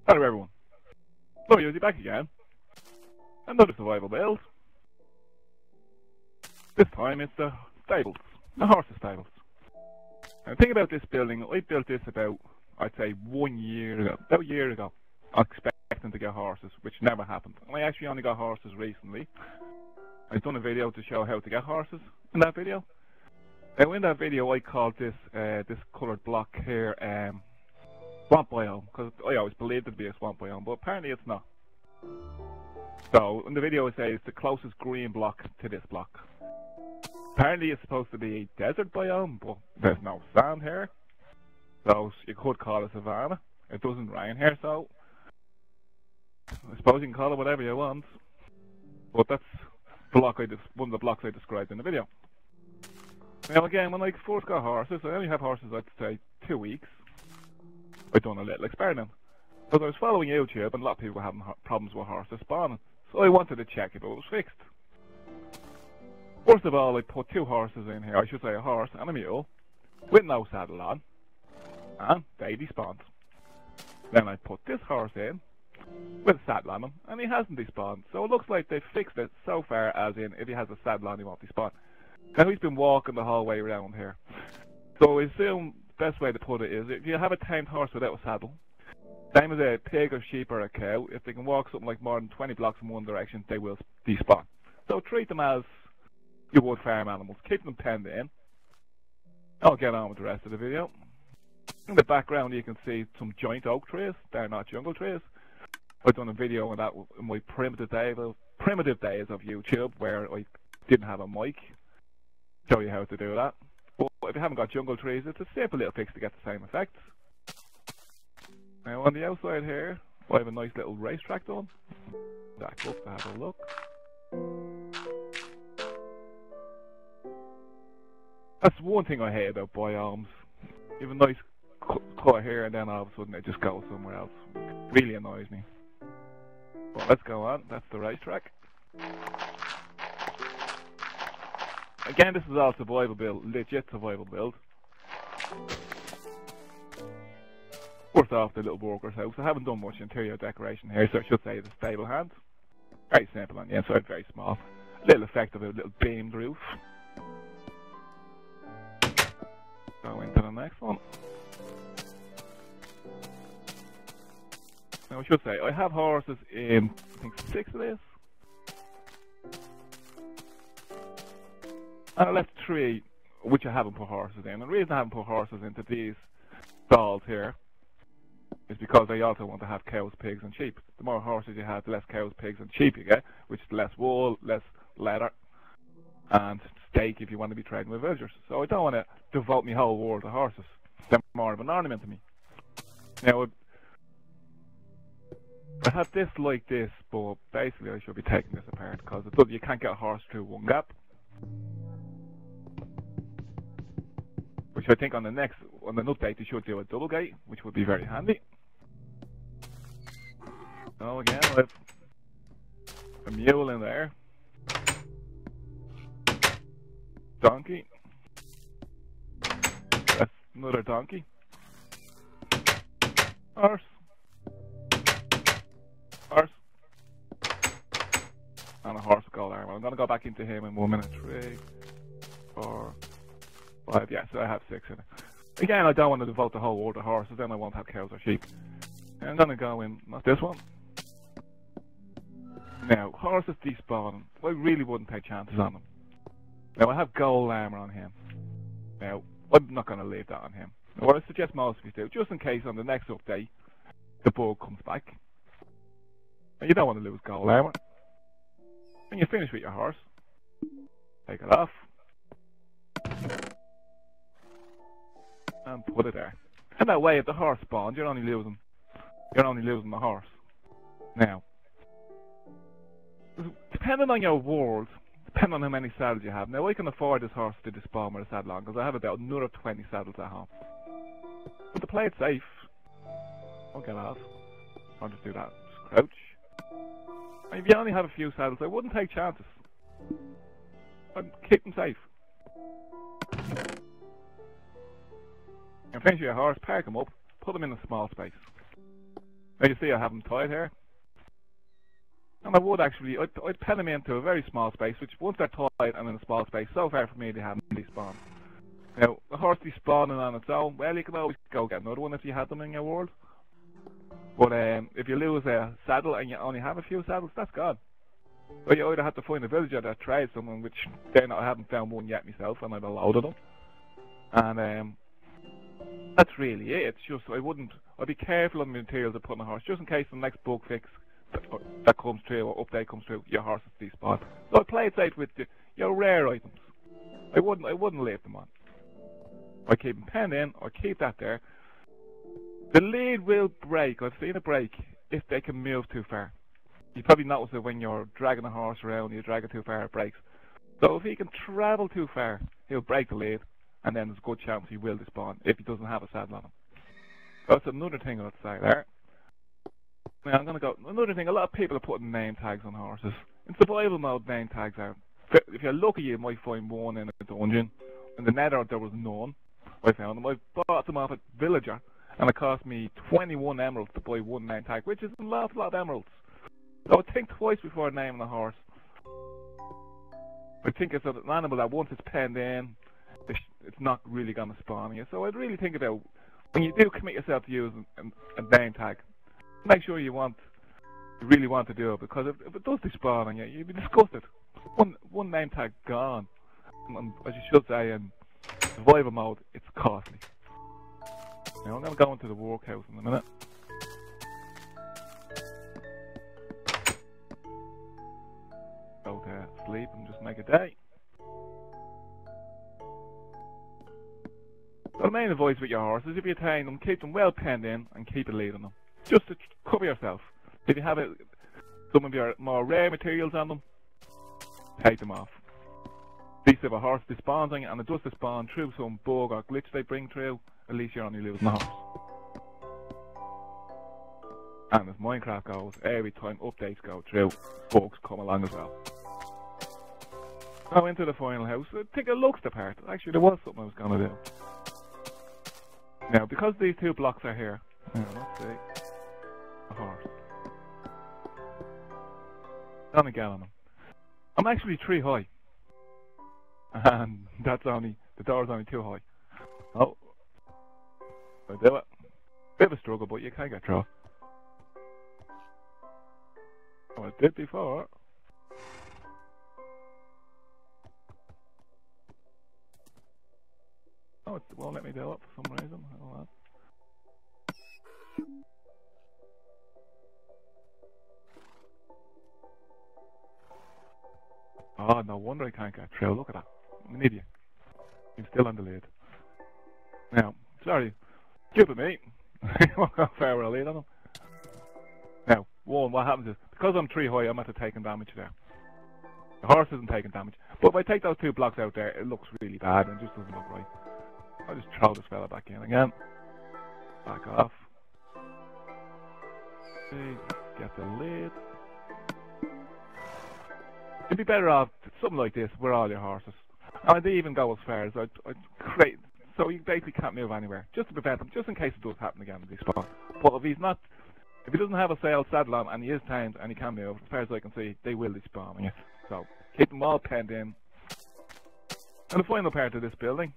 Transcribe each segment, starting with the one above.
Hello everyone, Lovely Uzi back again. Another survival build. This time it's the stables, the horses stables. Now think about this building, I built this about, I'd say 1 year ago, about a year ago. I was expecting to get horses, which never happened. And I actually only got horses recently. I've done a video to show how to get horses in that video. Now in that video I called this coloured block here swamp biome, because I always believed it to be a swamp biome, but apparently it's not. So in the video I say it's the closest green block to this block. Apparently it's supposed to be a desert biome, but there's no sand here. So you could call it savanna. It doesn't rain here, so I suppose you can call it whatever you want. But that's one of the blocks I described in the video. Now again, when I first got horses, I only have horses, I'd say 2 weeks. I'd done a little experiment. Because I was following YouTube and a lot of people were having problems with horses spawning. So I wanted to check if it was fixed. First of all, I put 2 horses in here, I should say a horse and a mule, with no saddle on, and they despawned. Then I put this horse in, with a saddle on him, and he hasn't despawned. So it looks like they've fixed it so far, as in, if he has a saddle on, he won't despawn. Now he's been walking the whole way around here. So I assume the best way to put it is, if you have a tamed horse without a saddle, same as a pig or sheep or a cow, if they can walk something like more than 20 blocks in one direction, they will despawn. So treat them as you would farm animals. Keep them penned in. I'll get on with the rest of the video. In the background you can see some giant oak trees. They're not jungle trees. I've done a video on that in my primitive days of YouTube, where I didn't have a mic. Show you how to do that. But if you haven't got jungle trees, it's a simple little fix to get the same effect. Now on the outside here, I have a nice little racetrack done. Back up to have a look. That's one thing I hate about biomes. You have a nice cut here and then all of a sudden it just goes somewhere else. It really annoys me. But let's go on, that's the racetrack. Again, this is all survival build, legit survival build. First off, the little worker's house. I haven't done much interior decoration here, so I should say the stable hand. Very simple on the inside, very small. Little effect of a little beamed roof. Go into the next one. Now I should say, I have horses in, I think 6 of this. And I left 3, which I haven't put horses in. And the reason I haven't put horses into these stalls here is because I also want to have cows, pigs and sheep. The more horses you have, the less cows, pigs and sheep you get, which is less wool, less leather, and steak if you want to be trading with villagers. So I don't want to devote my whole world to horses. They're more of an ornament to me. Now, I have this like this, but basically I should be taking this apart because you can't get a horse through one gap. Which I think on an update they should do a double gate, which would be very handy. So again, I have a mule in there. Donkey. That's another donkey. Horse. Horse. And a horse with gold armor. I'm going to go back into him in 1 minute. 3, 4, 5. Yeah, so I have 6 in it. Again, I don't want to devote the whole world to horses, then I won't have cows or sheep. And I'm going to go in, not this one. Now, horses despawn. I really wouldn't take chances on them. Now, I have gold armor on him. Now, I'm not going to leave that on him. Now, what I suggest most of you do, just in case on the next update, the bug comes back. Now, you don't want to lose gold armor. When you finish with your horse, take it off. And put it there. And that way, if the horse spawns, you're only losing the horse. Now, depending on your world, depending on how many saddles you have. Now I can afford this horse to despawn with a saddle on, because I have about another 20 saddles at home. But to play it safe, I'll get off. I'll just do that. Just crouch. And if you only have a few saddles, I wouldn't take chances. I'd keep them safe. And finish your horse, park him up, put him in a small space. Now you see I have them tied here. And I would actually, I'd pen them into a very small space, which once they're tied and in a small space, so far for me they haven't despawned. Now, the horse despawning on its own, well, you can always go get another one if you had them in your world. But if you lose a saddle and you only have a few saddles, that's gone. Or you either have to find a villager that trades someone, which then I haven't found one yet myself, and I've a load of them. And that's really it. It's just, I'd be careful on the materials I put on the horse, just in case the next bug fix that comes through or update comes through, your horse is despawned. So I'd play it safe with your rare items. I wouldn't leave them on. I keep them penned in, I keep that there. The lead will break. I've seen it break if they can move too far. You probably notice it when you're dragging a horse around, you drag it too far, it breaks. So if he can travel too far, he'll break the lead, and then there's a good chance he will despawn if he doesn't have a saddle on him. So that's another thing I'd say there. Now I'm gonna go. Another thing, a lot of people are putting name tags on horses. In survival mode, name tags are. If you're lucky, you might find one in a dungeon. In the Nether, there was none. I found them. I bought them off a villager, and it cost me 21 emeralds to buy one name tag, which is an awful lot of emeralds. So I think twice before naming a horse. I think it's an animal that once it's penned in, it's not really going to spawn you. So I'd really think about, when you do commit yourself to using a name tag, make sure you really want to do it, because if it does despawn on you, you'd be disgusted. One name tag gone. And as you should say, in survival mode, it's costly. Now I'm going to go into the workhouse in a minute. Go to sleep and just make a day. So the main advice with your horses, if you tame them, keep them well penned in and keep a lead on them. Just to cover yourself. If you have some of your more rare materials on them, take them off. At least if a horse despawns on you, and it does despawn through some bug or glitch they bring through, at least you're only losing the horse. And as Minecraft goes, every time updates go through, bugs come along as well. Now into the final house. I think it looks the part. Actually, there was something I was going to do. Now, because these two blocks are here, let's see, a horse. Gonna get on them. I'm actually 3 high, and the door's only 2 high. Oh, I do it. Bit of a struggle, but you can get through. Oh, I did before. Oh, it won't let me do it for some reason. Hold on. Oh, no wonder I can't get through. Look at that. I'm an idiot. I'm still on the lead. Now, sorry. Stupid me. Look how far will I lead on him. Now, what happens is, because I'm 3 high, I'm after taking damage there. The horse isn't taking damage. But if I take those 2 blocks out there, it looks really bad and just doesn't look right. I'll just throw this fella back in again. Back off. Okay, get the lid. You'd be better off something like this with all your horses. And I'd even go as far as I'd create, so you basically can't move anywhere, just to prevent them, just in case it does happen again in this spot. But if he doesn't have a saddle on and he is tamed and he can move, as far as I can see, they will despawn on you. So keep them all penned in. And the final part of this building,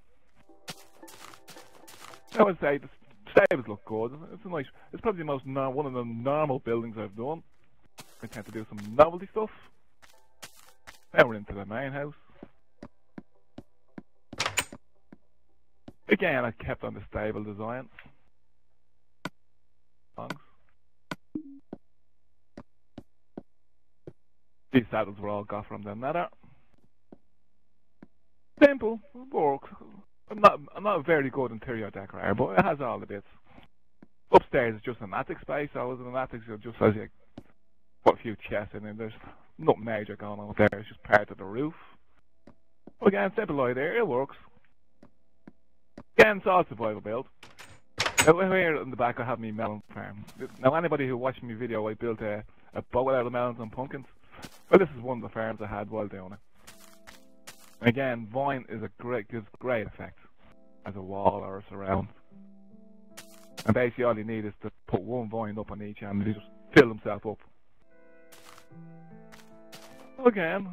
I would say the stables look good. It's probably one of the normal buildings I've done. I tend to do some novelty stuff. Now we're into the main house. Again, I kept on the stable design. These saddles were all got from the Nether. Simple, works. I'm not a very good interior decorator, but it has all the bits. Upstairs is just an attic space, so in an attic just as you put a few chests in, and there's nothing major going on up there. It's just part of the roof. But again, simple idea, it works. Again, it's all survival build. Now here in the back I have my melon farm. Now anybody who watched my video, I built a boat out of melons and pumpkins. Well, this is one of the farms I had while doing it. And again, vine is gives great effect as a wall or a surround. And basically all you need is to put one vine up on each end and he just fill himself up. Again,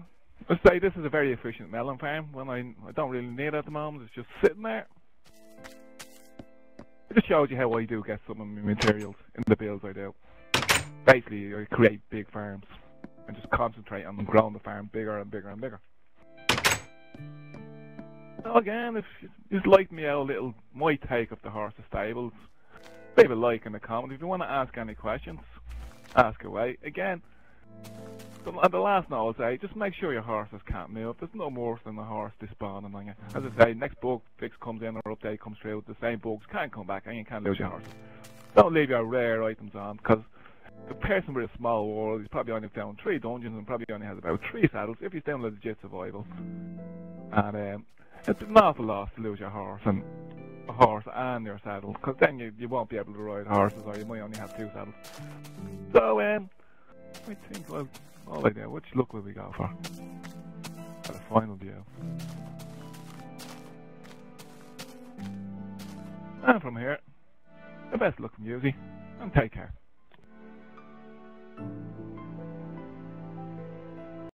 let's say this is a very efficient melon farm when I don't really need it at the moment, it's just sitting there. It just shows you how I do get some of my materials in the builds I do. Basically, I create big farms and just concentrate on growing the farm bigger and bigger and bigger. So again, if you like me out a little, my take of the horses stables, leave a like in the comment. If you want to ask any questions, ask away. Again, the last note I'll say, just make sure your horses can't move. There's no worse than a horse despawning on you. As I say, next bug fix comes in or update comes through, the same bugs can't come back and you can't lose your horses. Don't leave your rare items on, because the person with a small world, he's probably only found 3 dungeons and probably only has about 3 saddles if he's down legit survival. And it's an awful loss to lose your horse and your saddle, because then you won't be able to ride horses, or you might only have 2 saddles. So I think, well, all I do, which look will we go for? For the final view. And from here, the best luck from Yuzi, and take care.